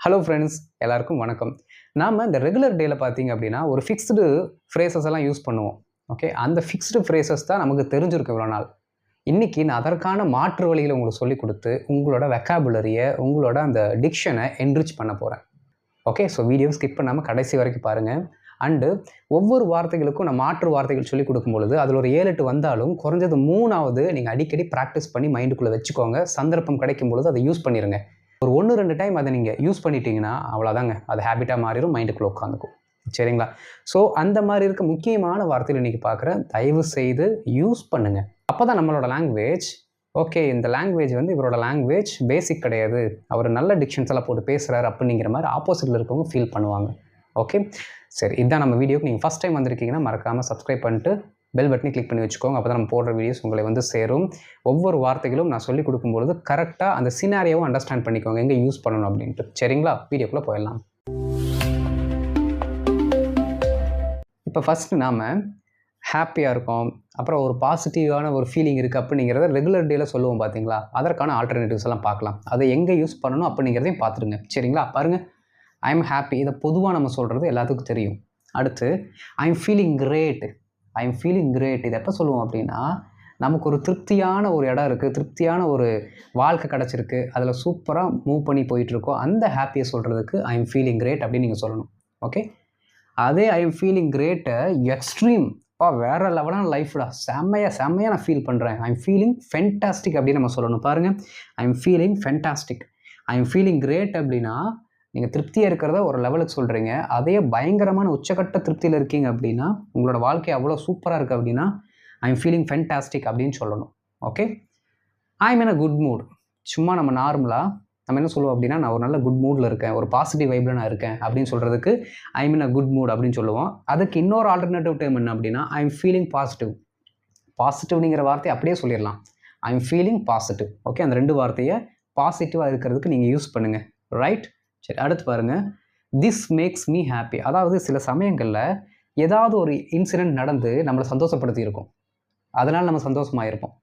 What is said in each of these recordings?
Hello friends, எல்லாருக்கும் வணக்கம். நாம இந்த ரெகுலர் டேல பார்த்தீங்க அப்படின்னா, ஒரு ஃபிக்ஸ்டு ஃப்ரேசஸ் எல்லாம் யூஸ் பண்ணுவோம். ஓகே. அந்த ஃபிக்ஸ்டு ஃப்ரேசஸ் தான் நமக்கு தெரிஞ்சிருக்கும் இவ்வளோ நாள். இன்னைக்கு நான் அதற்கான மாற்று வழிகள உங்களுக்கு சொல்லிக் குடுத்து, உங்களோட வெக்காபுலரிய, உங்களோட அந்த டிக்ஷன என்ரிச் பண்ண போறேன். ஓகே. ஸோ வீடியோவ ஸ்கிப் பண்ணாம கடைசி வரைக்கும் பாருங்க. அண்டு ஒவ்வொரு வார்த்தைகளுக்கும் நான் மாற்று வார்த்தைகள் சொல்லிக் குடுக்கும் பொழுது, அதில ஒரு 7, 8 வந்தாலும் குறைஞ்சது 3ஆவது நீங்க அடிக்கடி பிராக்டிஸ் பண்ணி மைண்டுக்குள்ள வச்சுக்கோங்க. சந்தர்ப்பம் கிடைக்கும் பொழுது அத யூஸ் பண்ணிருங்க. ஒரு 1, 2 டைம் அத நீங்க யூஸ் பண்ணிட்டீங்கன்னா, அவ்வளோதாங்க. அது ஹேபிட்டா மாறிரும். மைண்டுக்குள்ள உட்காந்துக்கும். சரிங்களா? ஸோ அந்த மாரி இருக்க முக்கியமான வார்த்தைகள் இன்னைக்கு பார்க்குறேன். தயவு செய்து யூஸ் பண்ணுங்க. அப்பதான் நம்மளோட லாங்குவேஜ், ஓகே இந்த லாங்குவேஜ் வந்து இவரோட லாங்குவேஜ் பேசிக் கிடையாது. அவர் நல்ல டிக்ஷன்ஸ் எல்லாம் போட்டு பேசுறாரு அப்படிங்கிற மாரி ஆப்போசிட்ல இருக்கவங்க ஃபீல் பண்ணுவாங்க. ஓகே. சரி, இதான் நம்ம வீடியோக்கு நீங்க ஃபர்ஸ்ட் டைம் வந்திருக்கீங்கன்னா, மறக்காம சப்ஸ்கிரைப் பண்ணிட்டு பெல் பட்டனை கிளிக் பண்ணி வச்சுக்கோங்க. அப்பதான் நம்ம போடுற வீடியோஸ் உங்களை வந்து சேரும். ஒவ்வொரு வார்த்தைகளும் நான் சொல்லிக் கொடுக்கும்பொழுது கரெக்ட்டா அந்த சினாரியோவை அண்டர்ஸ்டாண்ட் பண்ணிக்கோங்க. எங்க யூஸ் பண்ணணும் அப்படின்ட்டு. சரிங்களா? வீடியோக்குள்ள போயிடலாம். இப்போ ஃபர்ஸ்ட் நாம ஹேப்பியா இருக்கோம். அப்புறம் ஒரு பாசிட்டிவான ஒரு ஃபீலிங் இருக்கு அப்படிங்கிறத ரெகுலர் டேல சொல்லுவோம் பார்த்தீங்களா? அதற்கான ஆல்டர்னேட்டிவ்ஸ் எல்லாம் பார்க்கலாம். அதை எங்க யூஸ் பண்ணணும் அப்படிங்கிறதையும் பார்த்துடுங்க. சரிங்களா? பாருங்க. I am happy. இதை பொதுவா நம்ம சொல்றது எல்லாத்துக்கும் தெரியும். அடுத்து I am feeling great. I am feeling great. இது எப்போ சொல்லுவோம் அப்படின்னா, நமக்கு ஒரு திருப்தியான ஒரு இடம் இருக்குது, திருப்தியான ஒரு வாழ்க்கை கிடச்சிருக்கு, அதில் சூப்பராக மூவ் பண்ணி போயிட்டுருக்கோம். அந்த ஹாப்பியை சொல்கிறதுக்கு ஐ எம் ஃபீலிங் கிரேட் அப்படின்னு நீங்கள் சொல்லணும். ஓகே. அதே ஐ எம் ஃபீலிங் கிரேட்டை எக்ஸ்ட்ரீம் வேறு லெவலான லைஃப்டா, செம்மையாக நான் ஃபீல் பண்ணுறேன், ஐ எம் ஃபீலிங் ஃபென்டாஸ்டிக் அப்படின்னு நம்ம சொல்லணும். பாருங்கள், I am feeling fantastic. I am feeling great அப்படின்னா நீங்கள் திருப்தியாக இருக்கிறத ஒரு லெவலுக்கு சொல்கிறீங்க. அதே பயங்கரமான உச்சக்கட்ட திருப்தியில் இருக்கீங்க அப்படின்னா, உங்களோட வாழ்க்கை அவ்வளோ சூப்பராக இருக்குது அப்படின்னா, ஐ எம் ஃபீலிங் ஃபென்டாஸ்டிக் அப்படின்னு சொல்லணும். Okay. I M in a good mood. சும்மா நம்ம நார்மலாக நம்ம என்ன சொல்லுவோம் அப்படின்னா, நான் ஒரு நல்ல குட் மூடில் இருக்கேன், ஒரு பாசிட்டிவ் வைப்பில் நான் இருக்கேன் அப்படின்னு சொல்கிறதுக்கு I am in a good mood அப்படின்னு சொல்லுவோம். அதுக்கு இன்னொரு ஆல்டர்னேட்டிவ் டேர்ம் என்ன அப்படின்னா, ஐ எம் ஃபீலிங் பாசிட்டிவ். பாசிட்டிவ்ங்கிற வார்த்தையை அப்படியே சொல்லிடலாம். ஐ எம் ஃபீலிங் பாசிட்டிவ். ஓகே. அந்த 2 வார்த்தையை பாசிட்டிவாக இருக்கிறதுக்கு நீங்கள் யூஸ் பண்ணுங்கள். ரைட். சரி, அடுத்து பாருங்க. This makes me happy. அதாவது சில சமயங்களில் ஏதாவது ஒரு இன்சிடென்ட் நடந்து நம்மளை சந்தோஷப்படுத்தி இருக்கும். அதனால் நம்ம சந்தோஷமாக இருப்போம்.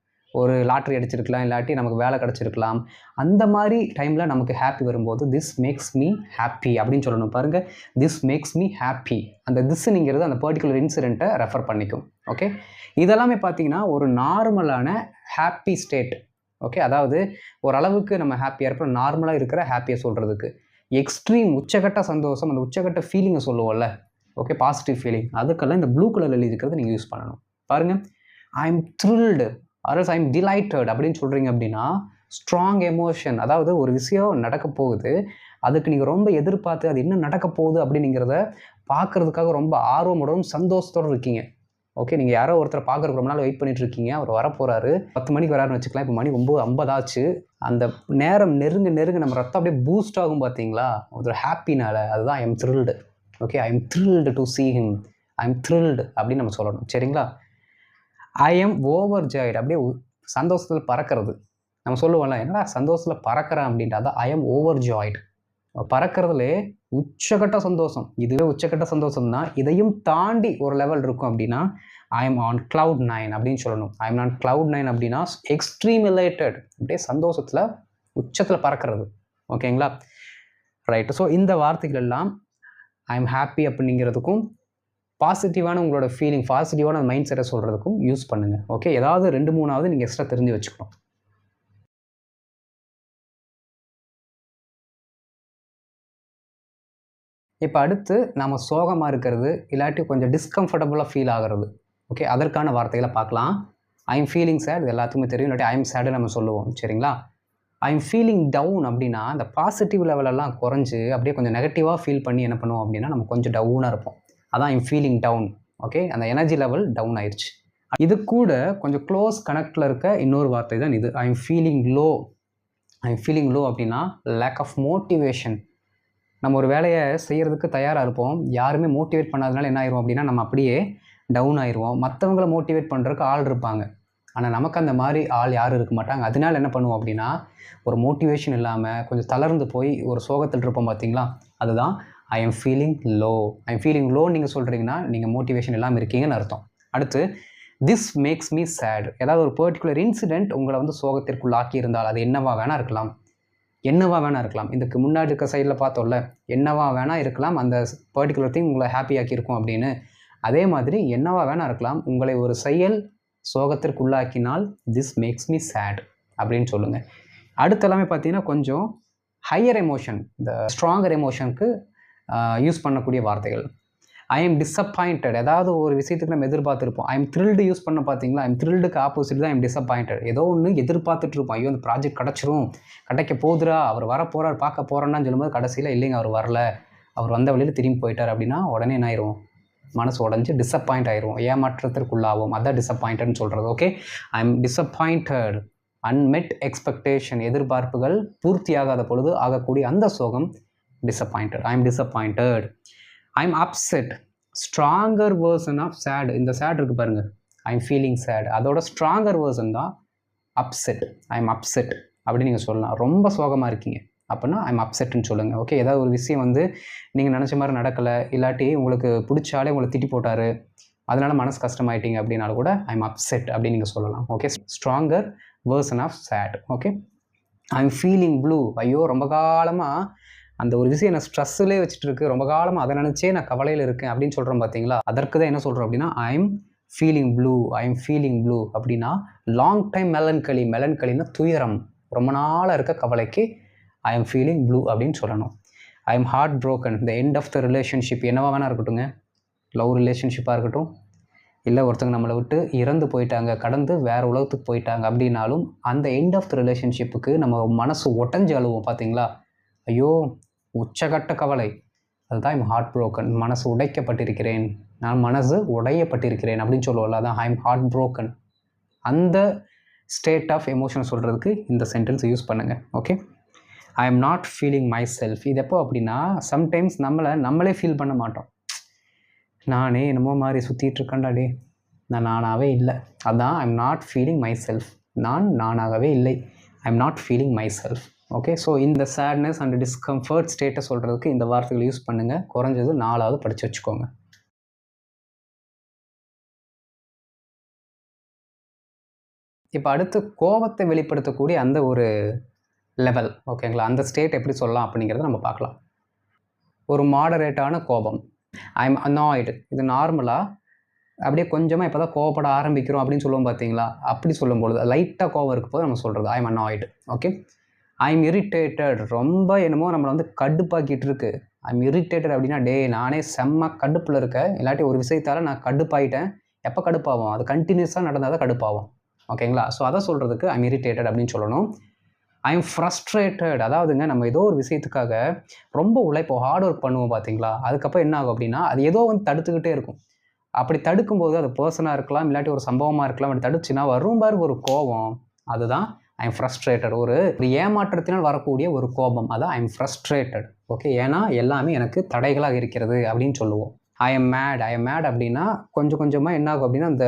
ஒரு லாட்ரி அடிச்சிருக்கலாம், இல்லாட்டி நமக்கு வேலை கிடச்சிருக்கலாம். அந்த மாதிரி டைமில் நமக்கு ஹாப்பி வரும்போது திஸ் மேக்ஸ் மீ ஹாப்பி அப்படின்னு சொல்லணும். பாருங்கள், திஸ் மேக்ஸ் மீ ஹாப்பி. அந்த திஸ்ஸுங்கிறது அந்த பர்டிகுலர் இன்சிடெண்ட்டை ரெஃபர் பண்ணிக்கும். ஓகே. இதெல்லாமே பார்த்தீங்கன்னா ஒரு நார்மலான ஹாப்பி ஸ்டேட். ஓகே. அதாவது ஓரளவுக்கு நம்ம ஹாப்பியாக இருப்போம், நார்மலாக இருக்கிற ஹாப்பியை சொல்கிறதுக்கு. எக்ஸ்ட்ரீம் உச்சகட்ட சந்தோஷம், அந்த உச்சகட்ட ஃபீலிங்கை சொல்லுவோம்ல. ஓகே. பாசிட்டிவ் ஃபீலிங், அதுக்கெல்லாம் இந்த ப்ளூ கலரில் எழுதி இருக்கிறது நீங்கள் யூஸ் பண்ணணும். பாருங்கள், I am thrilled or else I am delighted அப்படின்னு சொல்கிறீங்க அப்படின்னா, ஸ்ட்ராங் எமோஷன். அதாவது ஒரு விஷயம் நடக்க போகுது, அதுக்கு நீங்கள் ரொம்ப எதிர்பார்த்து அது என்ன நடக்க போகுது அப்படிங்கிறத பார்க்குறதுக்காக ரொம்ப ஆர்வமுடன் சந்தோஷத்தோடு இருக்கீங்க. ஓகே. நீங்கள் யாரோ ஒருத்தரை பார்க்குறதுக்கு ரொம்ப நாள் வெயிட் பண்ணிட்டு இருக்கீங்க, அவர் வரப்போகிறாரு, 10 மணிக்கு வராருன்னு வச்சுக்கலாம். இப்போ மணி 9:50 ஆச்சு. அந்த நேரம் நெருங்க நம்ம ரத்தம் அப்படியே பூஸ்ட் ஆகும் பார்த்தீங்களா, ஒரு ஹாப்பினால. அதுதான் I am thrilled. Okay. I am thrilled to see him. I am thrilled அப்படின்னு நம்ம சொல்லணும். சரிங்களா? I am overjoyed. அப்படியே சந்தோஷத்தில் பறக்கிறது. நம்ம சொல்லுவோம்ல, என்னடா சந்தோஷத்தில் பறக்கிறேன் அப்படின்ட்டு, அதான் ஐ எம் ஓவர் ஜாய்டு. பறக்கிறதுலே உச்சகட்ட சந்தோஷம். இதுவே உச்சகட்ட சந்தோஷம் தான். இதையும் தாண்டி ஒரு லெவல் இருக்கும் அப்படின்னா, ஐ எம் ஆன் கிளவுட் 9 அப்படின்னு சொல்லணும். ஐ எம் ஆன் கிளவுட் 9 அப்படின்னா எக்ஸ்ட்ரீம் எலைட்டட். அப்படியே சந்தோஷத்தில் உச்சத்தில் பறக்கிறது. ஓகேங்களா? ரைட். ஸோ இந்த வார்த்தைகள் எல்லாம் ஐ எம் ஹாப்பி அப்படிங்கிறதுக்கும், பாசிட்டிவான உங்களோட ஃபீலிங், பாசிட்டிவான மைண்ட் செட்டை சொல்கிறதுக்கும் யூஸ் பண்ணுங்கள். ஓகே. ஏதாவது 2, 3ஆவது நீங்கள் எக்ஸ்ட்ரா தெரிஞ்சு வச்சுக்கணும். இப்போ அடுத்து நம்ம சோகமாக இருக்கிறது, இல்லாட்டி கொஞ்சம் டிஸ்கம்ஃபர்டபுளாக ஃபீல் ஆகிறது. ஓகே. அதற்கான வார்த்தைகளை பார்க்கலாம். ஐ எம் ஃபீலிங் சேட், இது எல்லாத்துக்குமே தெரியும். இல்லாட்டி ஐ எம் சேடு நம்ம சொல்லுவோம். சரிங்களா? ஐ எம் ஃபீலிங் டவுன் அப்படின்னா அந்த பாசிட்டிவ் லெவலெல்லாம் குறைஞ்சு அப்படியே கொஞ்சம் நெகட்டிவாக ஃபீல் பண்ணி என்ன பண்ணுவோம் அப்படின்னா, நம்ம கொஞ்சம் டவுனாக இருப்போம். அதான் I am feeling down. Okay. அந்த எனர்ஜி லெவல் டவுன் ஆயிடுச்சு. இது கூட கொஞ்சம் க்ளோஸ் கனெக்டில் இருக்க இன்னொரு வார்த்தை தான் இது. ஐ am feeling low. I am feeling low அப்படின்னா லேக் ஆஃப் மோட்டிவேஷன். நம்ம ஒரு வேலையை செய்கிறதுக்கு தயாராக இருப்போம், யாருமே மோட்டிவேட் பண்ணாதனால என்ன ஆயிரும் அப்படின்னா, நம்ம அப்படியே டவுன் ஆயிடுவோம். மற்றவங்கள மோட்டிவேட் பண்ணுறதுக்கு ஆள் இருப்பாங்க, ஆனால் நமக்கு அந்த மாதிரி ஆள் யாரும் இருக்க மாட்டாங்க. அதனால என்ன பண்ணுவோம் அப்படின்னா, ஒரு மோட்டிவேஷன் இல்லாமல் கொஞ்சம் தளர்ந்து போய் ஒரு சோகத்தில் இருப்போம் பார்த்தீங்களா, அதுதான் I am feeling low. I am feeling low நீங்கள் சொல்கிறீங்கன்னா நீங்கள் மோட்டிவேஷன் இல்லாமல் இருக்கீங்கன்னு அர்த்தம். அடுத்து திஸ் மேக்ஸ் மீ சேட். ஏதாவது ஒரு பர்டிகுலர் இன்சிடெண்ட் உங்களை வந்து சோகத்திற்குள்ளாக்கி இருந்தால், அது என்னவா வேணா இருக்கலாம். என்னவா வேணா இருக்கலாம். இதுக்கு முன்னாடி இருக்க சைடில் பார்த்தோம்ல, என்னவா வேணா இருக்கலாம், அந்த பர்ட்டிகுலர் திங் உங்களை ஹாப்பியாக்கி இருக்கும் அப்படின்னு. அதே மாதிரி என்னவா வேணா இருக்கலாம், உங்களை ஒரு செயல் சோகத்திற்கு உள்ளாக்கினால் திஸ் மேக்ஸ் மீ சேட் அப்படின்னு சொல்லுங்கள். அடுத்து எல்லாமே பார்த்தீங்கன்னா கொஞ்சம் ஹையர் எமோஷன், இந்த ஸ்ட்ராங்கர் எமோஷனுக்கு யூஸ் பண்ணக்கூடிய வார்த்தைகள். ஐ எம் டிஸப்பாயிண்டட், ஏதாவது ஒரு விஷயத்துக்கு நம்ம எதிர்பார்த்துருப்போம். ஐ எம் த்ரில்டு யூஸ் பண்ண பார்த்தீங்களா, ஐ எம் த்ரில்டுக்கு ஆப்போசிட் தான் ஐ எம் டிஸப்பாயிண்டட். ஏதோ ஒன்று எதிர்பார்த்துட்டு இருப்போம், ஐயோ அந்த ப்ராஜெக்ட் கிடச்சிரும், கிடைக்க போதுரா, அவர் வர போகிறார், பார்க்க போகிறேன்னு சொல்லும்போது கடைசியில் இல்லைங்க அவர் வரல, அவர் வந்த வழியில் திரும்பி போயிட்டார் அப்படின்னா உடனே என்ன ஆயிரும், மனசு உடஞ்சி டிஸப்பாயிண்ட் ஆயிரும், ஏமாற்றத்திற்குள்ளாகும். அதான் டிஸப்பாயிண்டட்னு சொல்கிறது. Okay, I am disappointed, unmet expectation, எதிர்பார்ப்புகள் பூர்த்தியாகாத பொழுது ஆகக்கூடிய அந்த சோகம் disappointed. I am disappointed. I am upset, stronger version of sad. இந்த சேட் இருக்குது பாருங்கள், ஐ எம் ஃபீலிங் சேட், அதோட ஸ்ட்ராங்கர் வேர்ஷன் தான் அப்செட். ஐ எம் அப்செட் அப்படின்னு நீங்கள் சொல்லலாம். ரொம்ப சோகமாக இருக்கீங்க அப்படின்னா ஐ எம் அப்செட்னு சொல்லுங்கள். ஓகே, ஏதாவது ஒரு விஷயம் வந்து நீங்கள் நினச்ச மாதிரி நடக்கலை, இல்லாட்டி உங்களுக்கு பிடிச்சாலே உங்களை திட்டி போட்டார், அதனால் மனசு கஷ்டமாயிட்டீங்க அப்படின்னாலும் கூட ஐ எம் அப்செட் அப்படின்னு நீங்கள் சொல்லலாம். Okay, stronger version of sad. Okay, I am feeling blue, ஐயோ ரொம்ப காலமாக அந்த ஒரு விஷயம் நான் ஸ்ட்ரெஸ்ஸிலே வச்சுட்டு இருக்கு, ரொம்ப காலமாக அதை நினச்சே நான் கவலையில் இருக்கேன் அப்படின்னு சொல்கிறோம் பார்த்தீங்களா, அதற்கு தான் என்ன சொல்கிறோம் அப்படின்னா ஐ am feeling blue. I am feeling blue அப்படின்னா லாங் டைம் மெலன்களி, மெலன்களின்னா துயரம், ரொம்ப நாளாக இருக்க கவலைக்கு ஐ எம் ஃபீலிங் ப்ளூ அப்படின்னு சொல்லணும். I am heart broken, the end of the relationship, என்னவா வேணா இருக்கட்டுங்க, லவ் ரிலேஷன்ஷிப்பாக இருக்கட்டும், இல்லை ஒருத்தங்க நம்மளை விட்டு இறந்து போயிட்டாங்க, கடந்து வேறு உலகத்துக்கு போயிட்டாங்க அப்படின்னாலும் அந்த எண்ட் ஆஃப் த ரிலேஷன்ஷிப்புக்கு நம்ம மனசு உடஞ்சி அழுவோம் பார்த்தீங்களா, ஐயோ உச்சகட்ட கவலை, அதுதான் ஐம் ஹார்ட் ப்ரோக்கன், மனசு உடைக்கப்பட்டிருக்கிறேன், நான் மனசு உடையப்பட்டிருக்கிறேன் அப்படின்னு சொல்லுவோம்ல, அதான் ஐம் ஹார்ட் ப்ரோக்கன். அந்த ஸ்டேட் ஆஃப் எமோஷன் சொல்கிறதுக்கு இந்த சென்டென்ஸ் யூஸ் பண்ணுங்கள். Okay, I am not feeling my self. இது எப்போ அப்படின்னா சம்டைம்ஸ் நம்மளே ஃபீல் பண்ண மாட்டோம், நானே என்னமோ மாதிரி சுற்றிட்டு இருக்கேன்டாடே, நான் நானாகவே இல்லை, அதான் I am not feeling my self, நான் நானாகவே இல்லை, I am not feeling my self. Okay, so இந்த சேட்னஸ் அண்ட் டிஸ்கம்ஃபர்ட் ஸ்டேட்டை சொல்கிறதுக்கு இந்த வார்த்தைகளை யூஸ் பண்ணுங்கள். குறைஞ்சது 4வது படித்து வச்சுக்கோங்க. இப்போ அடுத்து கோபத்தை வெளிப்படுத்தக்கூடிய அந்த ஒரு லெவல், ஓகேங்களா, அந்த ஸ்டேட் எப்படி சொல்லலாம் அப்படிங்கிறத நம்ம பார்க்கலாம். ஒரு மாடரேட்டான கோபம், ஐ எம் அனாய்டு, இது நார்மலாக அப்படியே கொஞ்சமாக இப்போ தான் கோவப்பட ஆரம்பிக்கிறோம் அப்படின்னு சொல்லுவோம் பார்த்தீங்களா, அப்படி சொல்லும்பொழுது லைட்டாக கோவம் இருக்கும் போது நம்ம சொல்கிறது I M annoyed. Okay, I M irritated, ரொம்ப என்னமோ நம்மளை வந்து கடுப்பாக்கிட்டு இருக்கு, ஐ எம் இரிட்டேட்டட் அப்படின்னா டே நானே செம்ம கடுப்பில் இருக்கேன், இல்லாட்டி ஒரு விஷயத்தால் நான் கடுப்பாயிட்டேன். எப்போ கடுப்பாகும், அது கண்டினியூஸாக நடந்தால் தான் கடுப்பாகும். ஓகேங்களா, ஸோ அதை சொல்கிறதுக்கு ஐ எம் இரிட்டேட்டட் அப்படின்னு சொல்லணும். ஐ எம் ஃப்ரஸ்ட்ரேட்டட், அதாவதுங்க நம்ம ஏதோ ஒரு விஷயத்துக்காக ரொம்ப உழைப்போம், ஹார்ட் ஒர்க் பண்ணுவோம் பார்த்தீங்களா, அதுக்கப்புறம் என்ன ஆகும் அப்படின்னா அது ஏதோ வந்து தடுத்துக்கிட்டே இருக்கும். அப்படி தடுக்கும்போது அது பர்சனாக இருக்கலாம், இல்லாட்டி ஒரு சம்பவமாக இருக்கலாம், அப்படி தடுச்சுன்னா வரும் பாரு ஒரு கோபம், அதுதான் ஐ எம் ஃப்ரஸ்ட்ரேட்டட். ஒரு ஏமாற்றத்தினால் வரக்கூடிய ஒரு கோபம், அதான் ஐ எம் ஃப்ரஸ்ட்ரேட்டட். ஓகே, ஏன்னா எல்லாமே எனக்கு தடைகளாக இருக்கிறது அப்படின்னு சொல்லுவோம். I am mad, I am mad அப்படின்னா கொஞ்சம் கொஞ்சமாக என்ன ஆகும் அப்படின்னா அந்த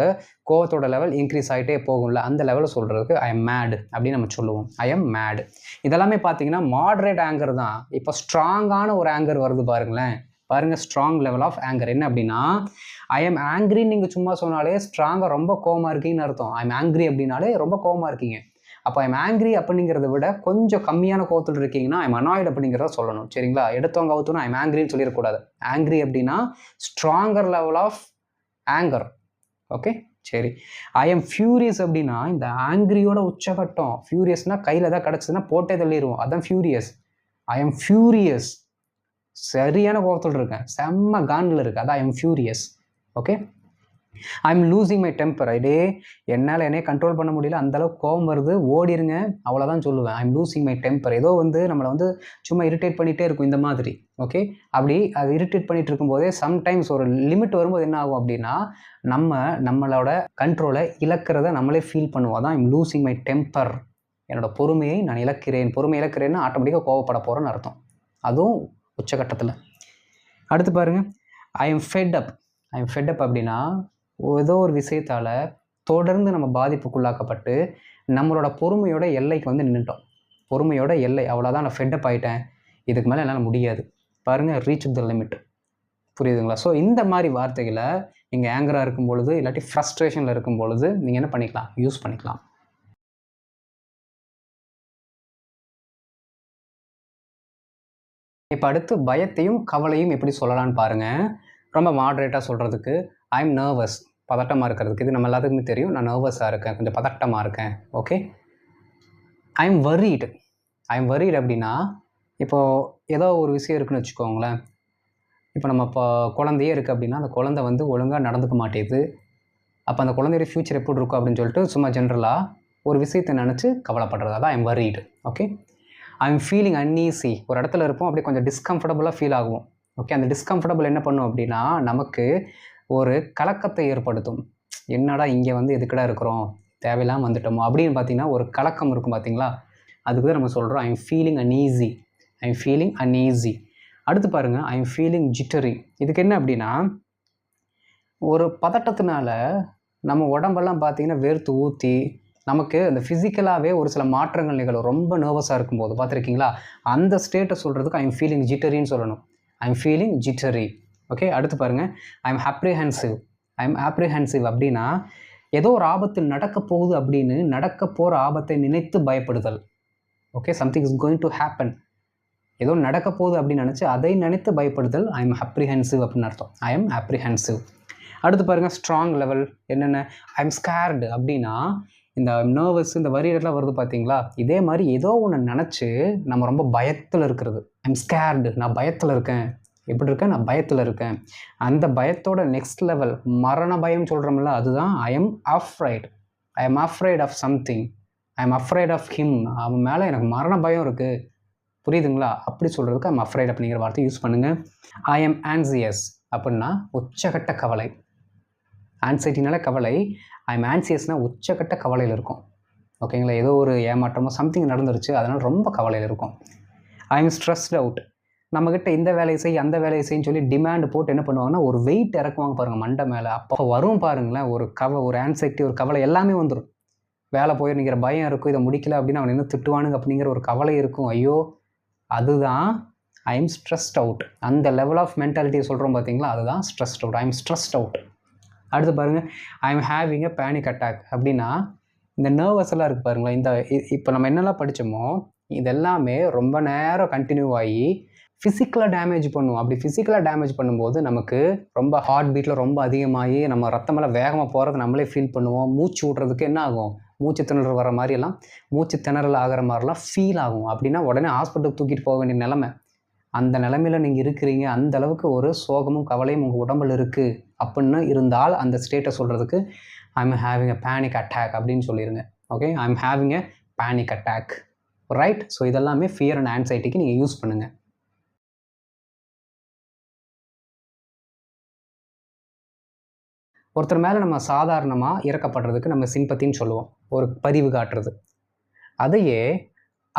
கோவத்தோட லெவல் இன்க்ரீஸ் ஆகிட்டே போகும்ல, அந்த லெவலில் சொல்கிறதுக்கு ஐ எம் மேட் அப்படின்னு நம்ம சொல்லுவோம். I am mad. இதெல்லாமே பார்த்தீங்கன்னா மாடரேட் ஆங்கர் தான். இப்போ ஸ்ட்ராங்கான ஒரு ஆங்கர் வருது பாருங்களேன், பாருங்கள், ஸ்ட்ராங் லெவல் ஆஃப் ஆங்கர் என்ன அப்படின்னா ஐ எம் ஆங்க்ரின்னு நீங்கள் சும்மா சொன்னாலே ஸ்ட்ராங்காக ரொம்ப கோவமாக இருக்கீங்கன்னு அர்த்தம். ஐ எம் ஆங்க்ரி அப்படின்னாலே ரொம்ப கோவமாக இருக்கீங்க. அப்போ ஐ எம் ஆங்க்ரி அப்படிங்கிறத விட கொஞ்சம் கம்மியான கோவத்தில் இருக்கீங்கன்னா ஐ எம் அனாய்டு அப்படிங்கிறத சொல்லணும். சரிங்களா, எடுத்தவங்க அவுத்தோன்னா ஐ எம் ஆங்க்ரின்னு சொல்லிடக்கூடாது. ஆங்க்ரி அப்படின்னா stronger level of anger. Okay, சரி. ஐ எம் ஃபியூரியஸ் அப்படின்னா இந்த ஆங்க்ரியோட உச்சகட்டம். ஃபியூரியஸ்னால் கையில் எதாவது கிடச்சதுன்னா போட்டே தள்ளிடுவோம், அதுதான் ஃபியூரியஸ். ஐ எம் ஃபியூரியஸ், சரியான கோபத்தில் இருக்கேன், செம்ம காண்டில் இருக்குது, அதான் I am furious. Okay, I am losing my temper, ஐடே என்னால் என்னையே கண்ட்ரோல் பண்ண முடியல, அந்தளவுக்கு கோபம் வருது, ஓடிடுங்க, அவ்வளோதான் சொல்லுவேன். ஐ எம் லூசிங் மை டெம்பர், ஏதோ வந்து நம்மளை வந்து சும்மா இரிட்டேட் பண்ணிகிட்டே இருக்கும் இந்த மாதிரி. ஓகே, அப்படி அது இரிட்டேட் பண்ணிகிட்டு இருக்கும்போதே சம்டைம்ஸ் ஒரு லிமிட் வரும்போது என்ன ஆகும் அப்படின்னா நம்மளோட கண்ட்ரோலை இழக்கிறத நம்மளே ஃபீல் பண்ணுவோம். அதான் I am losing my temper, என்னோடய பொறுமையை நான் இழக்கிறேன். பொறுமை இழக்கிறேன்னா ஆட்டோமேட்டிக்காக கோவப்பட போகிறேன்னு அர்த்தம், அதுவும் உச்சகட்டத்தில். அடுத்து பாருங்கள், I M fed up. I am fed up அப்படின்னா ஏதோ ஒரு விஷயத்தால் தொடர்ந்து நம்ம பாதிப்புக்குள்ளாக்கப்பட்டு நம்மளோட பொறுமையோட எல்லைக்கு வந்து நின்றுட்டோம். பொறுமையோட எல்லை, அவ்வளோதான், நான் ஃபெட் அப் ஆகிட்டேன், இதுக்கு மேலே என்னால் முடியாது. பாருங்கள், ரீச் த லிமிட். புரியுதுங்களா? ஸோ இந்த மாதிரி வார்த்தைகளை நீங்கள் ஆங்கராக இருக்கும் பொழுது இல்லாட்டி ஃப்ரஸ்ட்ரேஷனில் இருக்கும் பொழுது நீங்கள் என்ன பண்ணிக்கலாம், யூஸ் பண்ணிக்கலாம். இப்போ அடுத்து பயத்தையும் கவலையும் எப்படி சொல்லலான்னு பாருங்கள். ரொம்ப மாட்ரேட்டாக சொல்கிறதுக்கு ஐ எம் நர்வஸ், பதட்டமாக இருக்கிறதுக்கு. இது நம்ம எல்லாத்துக்குமே தெரியும். நான் நர்வஸாக இருக்கேன், கொஞ்சம் பதட்டமாக இருக்கேன். Okay. I am worried. I am worried அப்படின்னா, இப்போது ஏதோ ஒரு விஷயம் இருக்குதுன்னு வச்சுக்கோங்களேன். இப்போ நம்ம இப்போ குழந்தையே இருக்குது அப்படின்னா, அந்த குழந்தை வந்து ஒழுங்காக நடந்துக்க மாட்டேது. அப்போ அந்த குழந்தையோட ஃப்யூச்சர் எப்படி இருக்கும் அப்படின்னு சொல்லிட்டு சும்மா ஜென்ரலாக ஒரு விஷயத்தை நினச்சி கவலைப்படுறது. அதான் I am worried. Okay. I am feeling uneasy. ஒரு இடத்துல இருப்போம், அப்படியே கொஞ்சம் டிஸ்கம்ஃபர்டபுளாக ஃபீல் ஆகும். ஓகே. அந்த டிஸ்கம்ஃபர்டபுள் என்ன பண்ணும் அப்படின்னா, நமக்கு ஒரு கலக்கத்தை ஏற்படுத்தும். என்னடா இங்கே வந்து எதுக்குடா இருக்கிறோம், தேவையில்லாமல் வந்துட்டோமோ அப்படின்னு பார்த்தீங்கன்னா ஒரு கலக்கம் இருக்கும் பார்த்தீங்களா. அதுக்கு தான் நம்ம சொல்கிறோம் ஐ am feeling uneasy. I am feeling uneasy. அடுத்து பாருங்கள், ஐ எம் ஃபீலிங் ஜிட்டரி. இதுக்கு என்ன அப்படின்னா, ஒரு பதட்டத்தினால நம்ம உடம்பெல்லாம் பார்த்தீங்கன்னா வேர்த்து ஊற்றி நமக்கு அந்த ஃபிசிக்கலாகவே ஒரு சில மாற்றங்கள் நிகழும். ரொம்ப நர்வஸாக இருக்கும்போது பார்த்துருக்கீங்களா, அந்த ஸ்டேட்டை சொல்கிறதுக்கு ஐ எம் ஃபீலிங் ஜிட்டரின்னு சொல்லணும். I am feeling jittery. Okay. அடுத்து பாருங்கள், ஐ எம் அப்ரிஹென்சிவ். ஐ எம் அப்ரிஹென்சிவ் அப்படின்னா, ஏதோ ஒரு ஆபத்து நடக்க போகுது அப்படின்னு நடக்க போகிற ஆபத்தை நினைத்து பயப்படுதல். Okay. Something is going to happen. ஏதோ நடக்க போகுது அப்படின்னு நினச்சி அதை நினைத்து பயப்படுதல் ஐ எம் அப்ரிஹென்சிவ் அப்படின்னு அர்த்தம். I am apprehensive. அடுத்து பாருங்கள், ஸ்ட்ராங் லெவல். என்னென்ன, ஐ எம் ஸ்கேர்டு அப்படின்னா, இந்த நர்வஸ், இந்த வரியெல்லாம் வருது பார்த்தீங்களா, இதே மாதிரி ஏதோ ஒன்று நினச்சி நம்ம ரொம்ப பயத்தில் இருக்கிறது. ஐ எம் ஸ்கேர்டு, நான் பயத்தில் இருக்கேன். எப்படி இருக்கேன், நான் பயத்தில் இருக்கேன். அந்த பயத்தோட நெக்ஸ்ட் லெவல் மரண பயம் சொல்கிறோம்ல, அதுதான் I am afraid. I am afraid of something. I am afraid of him. அவன் மேலே எனக்கு மரண பயம் இருக்குது. புரியுதுங்களா? அப்படி சொல்கிறதுக்கு ஐ எம் அஃப்ரைட் அப்படிங்கிற வார்த்தை யூஸ் பண்ணுங்கள். ஐ எம் ஆன்சியஸ் அப்படின்னா உச்சகட்ட கவலை. ஆன்சைட்டினால கவலை. ஐ எம் ஆன்சியஸ்னால் உச்சக்கட்ட கவலையில் இருக்கும். ஓகேங்களா. ஏதோ ஒரு ஏமாற்றமோ சம்திங் நடந்துருச்சு, அதனால் ரொம்ப கவலையில் இருக்கும். I am stressed out. நம்மக்கிட்ட இந்த வேலையை செய் அந்த வேலையை செய்யன்னு சொல்லி டிமாண்ட் போட்டு என்ன பண்ணுவாங்கன்னா ஒரு வெயிட் இறக்குவாங்க பாருங்கள் மண்டை மேலே. அப்போ வரும் பாருங்களேன் ஒரு ஒரு ஆன்சைட்டி, ஒரு கவலை எல்லாமே வந்துடும். வேலை போயிருக்கிற பயம் இருக்கும், இதை முடிக்கல அப்படின்னு அவன் இன்னும் திட்டுவானுங்க அப்படிங்கிற ஒரு கவலை இருக்கும். ஐயோ, அதுதான் ஐ எம் ஸ்ட்ரெஸ்ட் அவுட். அந்த லெவல் ஆஃப் மென்டாலிட்டியை சொல்கிறோம் பார்த்தீங்களா, அதுதான் stressed out. I am stressed out. அடுத்து பாருங்கள், I am having a panic attack அப்படின்னா, இந்த நர்வஸ் எல்லாம் இருக்குது பாருங்களேன். இந்த இப்போ நம்ம என்னெல்லாம் படித்தோமோ இதெல்லாமே ரொம்ப நேரம் கண்டினியூ ஆகி ஃபிசிக்கலாக டேமேஜ் பண்ணும். அப்படி ஃபிசிக்கலாக டேமேஜ் பண்ணும்போது நமக்கு ரொம்ப ஹார்ட் பீட்டில் ரொம்ப அதிகமாகி நம்ம ரத்தமெல்லாம் வேகமாக போகிறது நம்மளே ஃபீல் பண்ணுவோம். மூச்சு விட்றதுக்கு என்ன ஆகும், மூச்சு திணறல் வர மாதிரியெல்லாம், மூச்சு திணறல் ஆகிற மாதிரிலாம் ஃபீல் ஆகும். அப்படின்னா உடனே ஹாஸ்பிட்டலுக்கு தூக்கிட்டு போக வேண்டிய நிலைமை. அந்த நிலைமையில் நீங்கள் இருக்கிறீங்க, அந்த அளவுக்கு ஒரு சோகமும் கவலையும் உங்கள் உடம்பில் இருக்குது அப்படின்னு இருந்தால் அந்த ஸ்டேட்டை சொல்கிறதுக்கு I am having a panic attack அப்படின்னு சொல்லிடுங்க. Okay. I am having a panic attack. Right. So இதெல்லாமே ஃபியர் அண்ட் ஆன்சைட்டிக்கு நீங்கள் யூஸ் பண்ணுங்கள். ஒருத்தர் மேலே நம்ம சாதாரணமாக இறக்கப்படுறதுக்கு நம்ம சிம்பத்தின்னு சொல்லுவோம், ஒரு பதிவு காட்டுறது. அதையே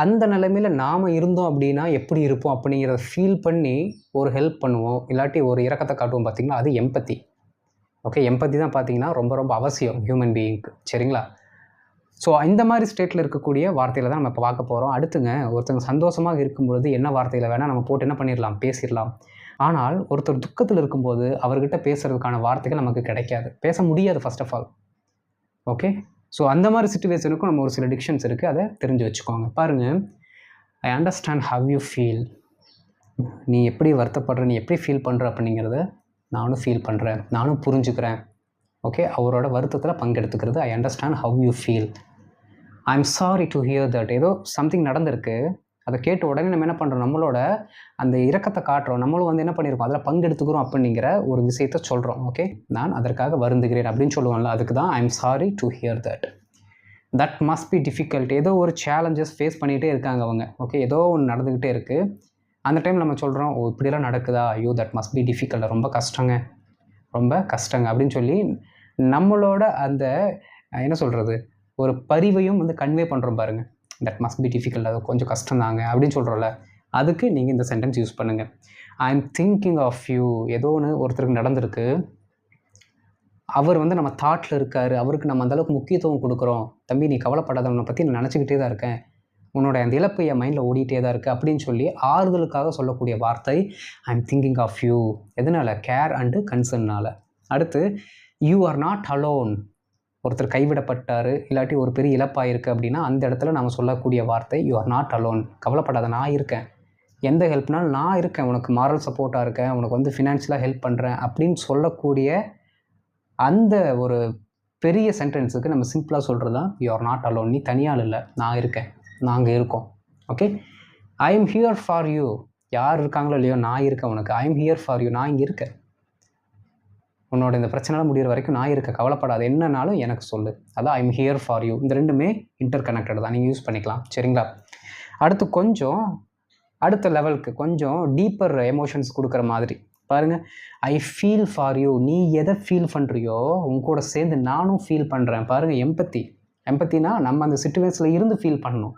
அந்த நிலைமையில் நாம் இருந்தோம் அப்படின்னா எப்படி இருப்போம் அப்படிங்கிறத ஃபீல் பண்ணி ஒரு ஹெல்ப் பண்ணுவோம், இல்லாட்டி ஒரு இரக்கத்தை காட்டுவோம் பார்த்தீங்களா, அது எம்பத்தி. ஓகே. எம்பத்தி தான் பார்த்தீங்கன்னா ரொம்ப ரொம்ப அவசியம் ஹியூமன் பீயிங்க்கு. சரிங்களா. ஸோ இந்த மாதிரி ஸ்டேட்டில் இருக்கக்கூடிய வார்த்தையில் தான் நம்ம இப்போ பார்க்க போகிறோம். அடுத்துங்க, ஒருத்தங்க சந்தோஷமாக இருக்கும்பொழுது என்ன வார்த்தையில் வேணால் நம்ம போட்டு என்ன பண்ணிடலாம், பேசிடலாம். ஆனால் ஒருத்தர் துக்கத்தில் இருக்கும்போது அவர்கிட்ட பேசுகிறதுக்கான வார்த்தைகள் நமக்கு கிடைக்காது, பேச முடியாது first of all. Okay. So அந்த மாதிரி சிச்சுவேஷனுக்கும் நம்ம ஒரு சில டிக்ஷன்ஸ் இருக்குது, அதை தெரிஞ்சு வச்சுக்கோங்க. பாருங்கள், ஐ அண்டர்ஸ்டாண்ட் ஹவ் யூ ஃபீல். நீ எப்படி வருத்தப்படுற, நீ எப்படி ஃபீல் பண்ணுற அப்படிங்கிறத நானும் ஃபீல் பண்ணுறேன், நானும் புரிஞ்சுக்கிறேன். ஓகே. அவரோட வருத்தத்தில் பங்கெடுத்துக்கிறது I understand how you feel. I am sorry to hear that. ஏதோ சம்திங் நடந்திருக்கு, அதை கேட்ட உடனே நம்ம என்ன பண்ணுறோம், நம்மளோட அந்த இரக்கத்தை காட்டுறோம், நம்மளும் வந்து என்ன பண்ணியிருக்கோம், அதில் பங்கெடுத்துக்கிறோம் அப்படிங்கிற ஒரு விஷயத்தை சொல்கிறோம். ஓகே. நான் அதற்காக வருந்துகிறேன் அப்படின்னு சொல்லுவோம்ல, அதுக்கு தான் ஐ am sorry to hear that. That must be difficult. ஏதோ ஒரு சேலஞ்சஸ் ஃபேஸ் பண்ணிகிட்டே இருக்காங்க அவங்க. ஓகே. ஏதோ ஒன்று நடந்துக்கிட்டே இருக்குது. அந்த டைம் நம்ம சொல்கிறோம், ஓ இப்படியெல்லாம் நடக்குதா, ஐயோ தட் மஸ்ட் பி டிஃபிகல்ட், ரொம்ப கஷ்டங்க, ரொம்ப கஷ்டங்க அப்படின்னு சொல்லி நம்மளோட அந்த என்ன சொல்கிறது, ஒரு பரிவையும் வந்து கன்வே பண்ணுறோம் பாருங்கள். தட் மஸ்ட் பி டிஃபிகல்ட், அது கொஞ்சம் கஷ்டம் தாங்க அப்படின்னு சொல்கிறோம்ல, அதுக்கு நீங்கள் இந்த சென்டென்ஸ் யூஸ் பண்ணுங்கள். I am thinking of you. ஏதோ ஒன்று ஒருத்தருக்கு நடந்திருக்கு, அவர் வந்து நம்ம தாட்டில் இருக்கார், அவருக்கு நம்ம அந்தளவுக்கு முக்கியத்துவம் கொடுக்குறோம். தம்பி நீ கவலைப்படாத, உன்னை பற்றி நான் நினச்சிக்கிட்டே தான் இருக்கேன், உன்னோட அந்த இழப்பு என் மைண்டில் ஓடிட்டே தான் இருக்குது அப்படின்னு சொல்லி ஆறுதலுக்காக சொல்லக்கூடிய வார்த்தை I am thinking of you. எதனால், கேர் அண்டு கன்சர்னால். அடுத்து, யூ ஆர் நாட் அலோன். ஒருத்தர் கைவிடப்பட்டார், இல்லாட்டி ஒரு பெரிய இழப்பாக இருக்குது அப்படின்னா அந்த இடத்துல நம்ம சொல்லக்கூடிய வார்த்தை யூ ஆர் நாட் அலோன். கவலைப்படாத, நான் இருக்கேன், எந்த ஹெல்ப்னாலும் நான் இருக்கேன், உனக்கு மாரல் சப்போர்ட்டாக இருக்கேன், உனக்கு வந்து ஃபினான்ஷியலாக ஹெல்ப் பண்ணுறேன் அப்படின்னு சொல்லக்கூடிய அந்த ஒரு பெரிய சென்டென்ஸுக்கு நம்ம சிம்பிளாக சொல்கிறது தான் யூ ஆர் நாட் அலோன். நீ தனியால் இல்லை, நான் இருக்கேன், நாங்கள் இருக்கோம். Okay, I am here for you. யார் இருக்காங்களோ இல்லையோ நான் இருக்கேன் உனக்கு. I am here for you, நான் இங்கே இருக்கேன். உன்னோட இந்த பிரச்சனைலாம் முடிகிற வரைக்கும் நான் இருக்கேன், கவலைப்படாது, என்னன்னாலும் எனக்கு சொல்லு. அதான் I am here for you. இந்த ரெண்டுமே இன்டர் கனெக்டட் தான், நீங்கள் யூஸ் பண்ணிக்கலாம். சரிங்களா? அடுத்து கொஞ்சம் அடுத்த லெவலுக்கு கொஞ்சம் டீப்பர் எமோஷன்ஸ் கொடுக்குற மாதிரி பாருங்கள். I feel for you. நீ எதை ஃபீல் பண்ணுறியோ உங்க கூட சேர்ந்து நானும் ஃபீல் பண்ணுறேன். பாருங்கள், எம்பத்தி. எம்பத்தினா நம்ம அந்த சிச்சுவேஷனில் இருந்து ஃபீல் பண்ணணும்.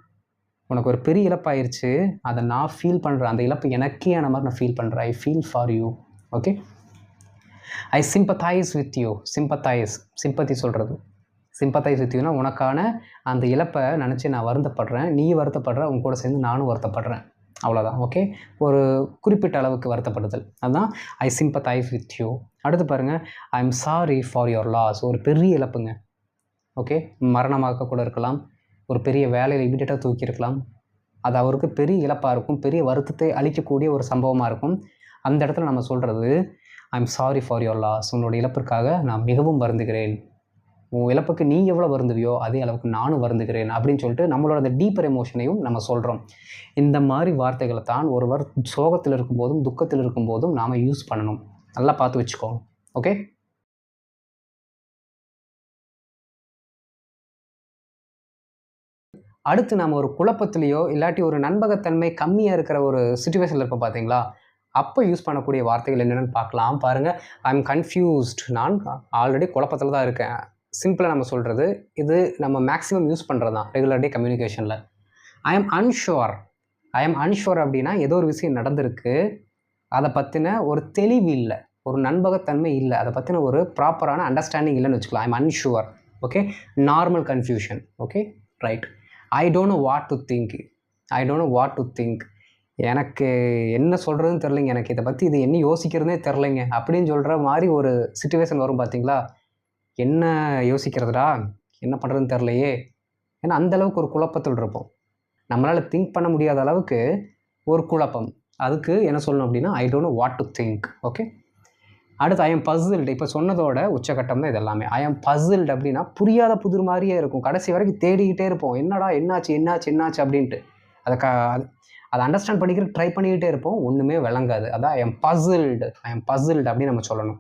உனக்கு ஒரு பெரிய இழப்பாயிருச்சு, அதை நான் ஃபீல் பண்ணுறேன், அந்த இழப்பு எனக்கே ஆன மாதிரி நான் ஃபீல் பண்ணுறேன். I feel for you. Okay, I sympathise with you. Sympathise, sympathy சொல்கிறது. சிம்பத்தைஸ் வித் யூனா உனக்கான அந்த இழப்பை நினச்சி நான் வருத்தப்படுறேன், நீ வருத்தப்படுற, உங்க கூட சேர்ந்து நானும் வருத்தப்படுறேன். அவ்வளோதான். ஓகே, ஒரு குறிப்பிட்ட அளவுக்கு வருத்தப்படுதல், அதுதான் ஐ சிம்பத்தைஸ் வித் யூ. அடுத்து பாருங்கள், I am sorry for your loss. ஒரு பெரிய இழப்புங்க. ஓகே, மரணமாக கூட இருக்கலாம், ஒரு பெரிய வேலையில் இமீடியட்டாக தூக்கியிருக்கலாம். அது அவருக்கு பெரிய இழப்பாக இருக்கும், பெரிய வருத்தத்தை அளிக்கக்கூடிய ஒரு சம்பவமாக இருக்கும். அந்த இடத்துல நம்ம சொல்கிறது I am sorry for your loss. உன்னோட இழப்பிற்காக நான் மிகவும் வருந்துகிறேன். உன் இழப்புக்கு நீ எவ்வளோ வருந்துவியோ அதே அளவுக்கு நானும் வருந்துகிறேன் அப்படின்னு சொல்லிட்டு நம்மளோட அந்த டீப்பர் எமோஷனையும் நம்ம சொல்கிறோம். இந்த மாதிரி வார்த்தைகளை தான் ஒருவர் சோகத்தில் இருக்கும்போதும் துக்கத்தில் இருக்கும்போதும் நாம் யூஸ் பண்ணணும். நல்லா பார்த்து வச்சுக்கோங்க. ஓகே, அடுத்து நாம் ஒரு குழப்பத்திலையோ இல்லாட்டி ஒரு நண்பகத்தன்மை கம்மியாக இருக்கிற ஒரு சுச்சுவேஷனில் இருப்போம் பார்த்தீங்களா, அப்போ யூஸ் பண்ணக்கூடிய வார்த்தைகள் என்னென்னு பார்க்கலாம். பாருங்கள், ஐ எம் கன்ஃபியூஸ்ட். நான் ஆல்ரெடி குழப்பத்தில் தான் இருக்கேன். சிம்பிளாக நம்ம சொல்கிறது இது, நம்ம மேக்ஸிமம் யூஸ் பண்ணுறது தான் ரெகுலர் டே கம்யூனிகேஷனில். I am unsure. I am unsure அப்படின்னா ஏதோ ஒரு விஷயம் நடந்திருக்கு, அதை பற்றின ஒரு தெளிவு இல்லை, ஒரு நண்பகத்தன்மை இல்லை, அதை பற்றின ஒரு ப்ராப்பரான அண்டர்ஸ்டாண்டிங் இல்லைன்னு வச்சுக்கலாம். I am unsure. Okay, normal confusion. Okay, right. I don't know what to think. I don't know what to think. எனக்கு என்ன சொல்கிறதுன்னு தெரிலைங்க, எனக்கு இதை பற்றி இது என்ன யோசிக்கிறதுனே தெரிலைங்க அப்படின்னு சொல்கிற மாதிரி ஒரு சிச்சுவேஷன் வரும் பார்த்தீங்களா. என்ன யோசிக்கிறதுடா, என்ன பண்ணுறதுன்னு தெரிலையே. ஏன்னா அந்தளவுக்கு ஒரு குழப்பத்தில் இருப்போம், நம்மளால் திங்க் பண்ண முடியாத அளவுக்கு ஒரு குழப்பம். அதுக்கு என்ன சொல்லணும் அப்படின்னா ஐ don't know what to think. Okay, அடுத்து ஐ எம் பசில்டு. இப்போ சொன்னதோட உச்சகட்டம் தான் இது எல்லாமே. ஐ எம் பசில்டு அப்படின்னா புரியாத புதிர் மாதிரியே இருக்கும், கடைசி வரைக்கும் தேடிக்கிட்டே இருப்போம், என்னடா என்னாச்சு என்னாச்சு என்னாச்சு அப்படின்ட்டு. அதை அண்டர்ஸ்டாண்ட் பண்ணிக்கிறதுக்கு ட்ரை பண்ணிக்கிட்டே இருப்போம், ஒன்றுமே விளங்காது. அதான் I M puzzled. I am puzzled அப்படின்னு நம்ம சொல்லணும்.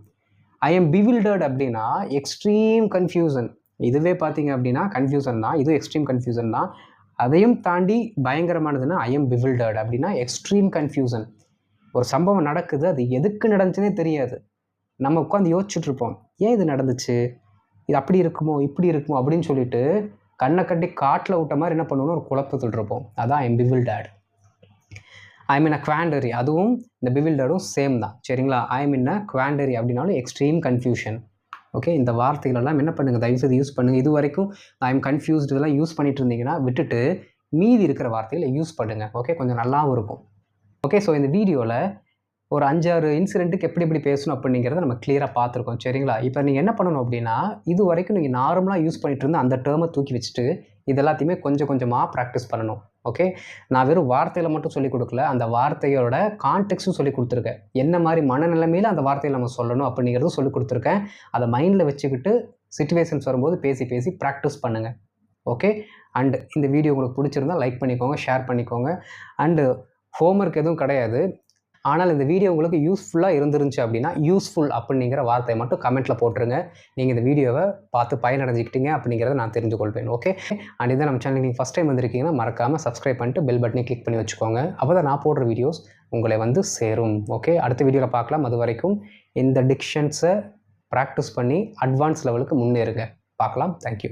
ஐ எம் பிவில்டர்ட் அப்படின்னா எக்ஸ்ட்ரீம் கன்ஃபியூசன். இதுவே பார்த்தீங்க அப்படின்னா கன்ஃபியூசன் தான், இதுவும் எக்ஸ்ட்ரீம் கன்ஃபியூசன் தான். அதையும் தாண்டி பயங்கரமானதுன்னா ஐ எம் பிவில்டர்ட் அப்படின்னா எக்ஸ்ட்ரீம் கன்ஃபியூசன். ஒரு சம்பவம் நடக்குது, அது எதுக்கு நடந்துச்சுன்னே தெரியாது, நம்ம உட்காந்து யோசிச்சுட்ருப்போம், ஏன் இது நடந்துச்சு, இது அப்படி இருக்குமோ இப்படி இருக்குமோ அப்படின்னு சொல்லிட்டு கண்ணை கட்டி காட்டில் விட்ட மாதிரி என்ன பண்ணுவோம்னு ஒரு குழப்பத்தில் இருப்போம். அதான் ஐ எம் பிவில்டர்ட். ஐ மீன் அ குவாண்டரி, அதுவும் இந்த பிவில்டரும் சேம் தான். சரிங்களா? ஐ மீன் அ குவாண்டரி அப்படின்னாலும் எக்ஸ்ட்ரீம் கன்ஃபியூஷன். ஓகே, இந்த வார்த்தைகளெல்லாம் என்ன பண்ணுங்கள், தயவுசெய்து யூஸ் பண்ணுங்கள். இது வரைக்கும் ஐ எம் கன்ஃபியூஸ்டு இதெல்லாம் யூஸ் பண்ணிட்டு இருந்தீங்கன்னா விட்டுட்டு மீதி இருக்கிற வார்த்தைகளை யூஸ் பண்ணுங்கள். ஓகே, கொஞ்சம் நல்லாவும் இருக்கும். ஓகே, ஸோ இந்த வீடியோவில் ஒரு 5-6 இன்சிடென்ட்டுக்கு எப்படி எப்படி பேசணும் அப்படிங்கிறத நம்ம கிளியராக பார்த்துருக்கோம். சரிங்களா? இப்போ நீங்கள் என்ன பண்ணணும் அப்படின்னா, இது வரைக்கும் நீங்கள் நார்மலாக யூஸ் பண்ணிட்டு இருந்த அந்த டேர்மை தூக்கி வச்சுட்டு இது எல்லாத்தையுமே கொஞ்சம் கொஞ்சமாக ப்ராக்டிஸ் பண்ணணும். ஓகே, நான் வெறும் வார்த்தையில் மட்டும் சொல்லிக் கொடுக்கல, அந்த வார்த்தையோட கான்டெக்ஸ்ட்டும் சொல்லி கொடுத்துருக்கேன். என்ன மாதிரி மனநிலைமையில் அந்த வார்த்தையை நம்ம சொல்லணும் அப்படிங்கிறதும் சொல்லி கொடுத்துருக்கேன். அதை மைண்டில் வச்சுக்கிட்டு சிச்சுவேஷன்ஸ் வரும்போது பேசி பேசி ப்ராக்டிஸ் பண்ணுங்கள். ஓகே, அண்டு இந்த வீடியோ உங்களுக்கு பிடிச்சிருந்தால் லைக் பண்ணிக்கோங்க, ஷேர் பண்ணிக்கோங்க. அண்டு ஹோம்ஒர்க் எதுவும் கிடையாது, ஆனால் இந்த வீடியோ உங்களுக்கு யூஸ்ஃபுல்லாக இருந்துருந்துச்சு அப்படின்னா யூஸ்ஃபுல் அப்படிங்கிற வார்த்தையை மட்டும் கமெண்ட்டில் போட்டுருங்க. நீங்கள் இந்த வீடியோவை பார்த்து பயனடைஞ்சிக்கிட்டீங்க அப்படிங்கிறத நான் தெரிஞ்சு கொள்வேன். ஓகே, அண்ட் இதை நம்ம சேனலுக்கு நீங்கள் ஃபஸ்ட் டைம் வந்திருக்கீங்கன்னா மறக்காமல் சப்ஸ்கிரைப் பண்ணிட்டு பெல் பட்டனை கிளிக் பண்ணி வச்சுக்கோங்க. அப்போ தான் நான் போடுற வீடியோஸ் உங்களை வந்து சேரும். ஓகே, அடுத்த வீடியோவில் பார்க்கலாம். அது வரைக்கும் இந்த டிக்ஷன்ஸை ப்ராக்டிஸ் பண்ணி அட்வான்ஸ் லெவலுக்கு முன்னேறுங்க. பார்க்கலாம். தேங்க்யூ.